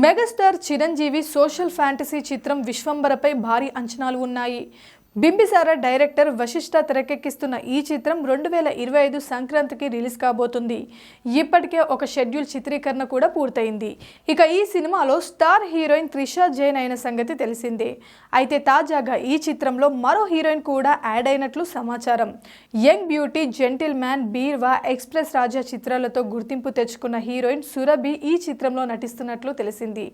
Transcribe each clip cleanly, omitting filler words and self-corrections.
Megastar Chiranjeevi social fantasy చిత్రం విశ్వంబరపై భారీ అంచనాలు ఉన్నాయి. బింబిసార డైరెక్టర్ వశిష్ఠ తెరకెక్కిస్తున్న ఈ చిత్రం 2025 సంక్రాంతికి రిలీజ్ కాబోతుంది. ఇప్పటికే ఒక షెడ్యూల్ చిత్రీకరణ కూడా పూర్తయింది. ఇక ఈ సినిమాలో స్టార్ హీరోయిన్ త్రిషా జైన్ అయిన సంగతి తెలిసిందే. అయితే తాజాగా ఈ చిత్రంలో మరో హీరోయిన్ కూడా యాడ్ అయినట్లు సమాచారం. యంగ్ బ్యూటీ, జెంటిల్ మ్యాన్, బీర్వా, ఎక్స్ప్రెస్ రాజా చిత్రాలతో గుర్తింపు తెచ్చుకున్న హీరోయిన్ సురభి ఈ చిత్రంలో నటిస్తున్నట్లు తెలిసింది.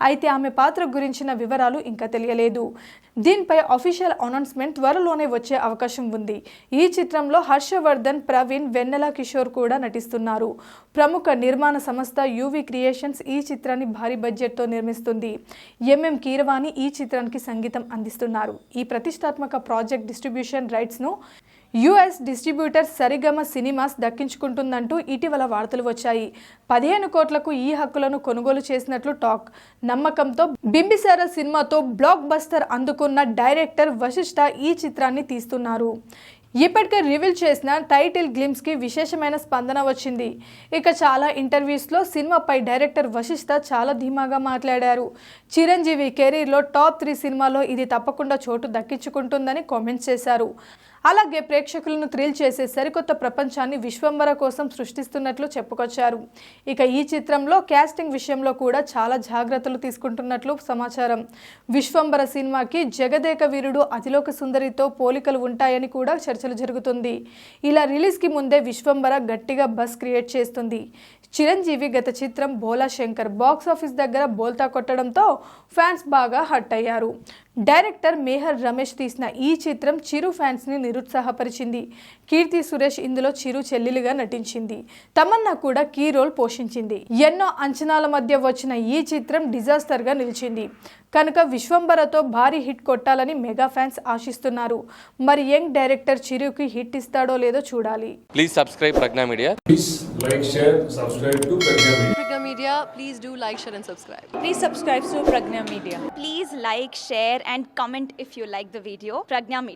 అయితే ఆమె పాత్ర గురించిన వివరాలు ఇంకా తెలియలేదు. దీనిపై అఫీషియల్ అనౌన్స్మెంట్ త్వరలోనే వచ్చే అవకాశం ఉంది. ఈ చిత్రంలో హర్షవర్ధన్, ప్రవీణ్, వెన్నెల కిషోర్ కూడా నటిస్తున్నారు. ప్రముఖ నిర్మాణ సంస్థ యువి క్రియేషన్స్ ఈ చిత్రాన్ని భారీ బడ్జెట్తో నిర్మిస్తుంది. ఎంఎం కీరవాణి ఈ చిత్రానికి సంగీతం అందిస్తున్నారు. ఈ ప్రతిష్టాత్మక ప్రాజెక్ట్ డిస్ట్రిబ్యూషన్ రైట్స్ను యుఎస్ డిస్ట్రిబ్యూటర్ సరిగమ సినిమాస్ దక్కించుకుంటుందంటూ ఇటీవల వార్తలు వచ్చాయి. 15 కోట్లకు ఈ హక్కులను కొనుగోలు చేసినట్లు టాక్. నమ్మకంతో బింబిసార సినిమాతో బ్లాక్ బస్టర్ అందుకున్న డైరెక్టర్ వశిష్ఠ ఈ చిత్రాన్ని తీస్తున్నారు. ఇప్పటికే రివీల్ చేసిన టైటిల్ గ్లిమ్స్కి విశేషమైన స్పందన వచ్చింది. ఇక చాలా ఇంటర్వ్యూస్లో సినిమాపై డైరెక్టర్ వశిష్ఠ చాలా ధీమాగా మాట్లాడారు. చిరంజీవి కెరీర్లో టాప్ 3 సినిమాలో ఇది తప్పకుండా చోటు దక్కించుకుంటుందని కామెంట్స్ చేశారు. అలాగే ప్రేక్షకులను థ్రిల్ చేసే సరికొత్త ప్రపంచాన్ని విశ్వంబర కోసం సృష్టిస్తున్నట్లు చెప్పుకొచ్చారు. ఇక ఈ చిత్రంలో క్యాస్టింగ్ విషయంలో కూడా చాలా జాగ్రత్తలు తీసుకుంటున్నట్లు సమాచారం. విశ్వంబర సినిమాకి జగదేక వీరుడు అతిలోక సుందరితో పోలికలు ఉంటాయని కూడా చర్చలు జరుగుతుంది. ఇలా రిలీజ్కి ముందే విశ్వంబర గట్టిగా బస్ క్రియేట్ చేస్తుంది. చిరంజీవి గత చిత్రం భోలా శంకర్ బాక్సాఫీస్ దగ్గర బోల్తా కొట్టడంతో ఫ్యాన్స్ బాగా హట్ అయ్యారు. డైరెక్టర్ మేహర్ రమేష్ తీసిన ఈ చిత్రం చిరు ఫ్యాన్స్ని నిరుత్సాహపరిచింది. కీర్తి సురేష్ ఇందులో చిరు చెల్లెలిగా నటించింది. తమన్నా కూడా కీ రోల్ పోషించింది. ఎన్నో అంచనాల మధ్య వచ్చిన ఈ చిత్రం డిజాస్టర్గా నిలిచింది. కనుక విశ్వంబరతో భారీ హిట్ కొట్టాలని మెగా ఫ్యాన్స్ ఆశిస్తున్నారు. మరి యంగ్ డైరెక్టర్ చిరుకి హిట్ ఇస్తాడో లేదో చూడాలి. Please subscribe Pragna Media. Please like, share, subscribe to Pragna Media. Pragna Media, please do like, share and subscribe. Please subscribe to Pragna Media. Please like, share and comment if you like the video. Pragna Media.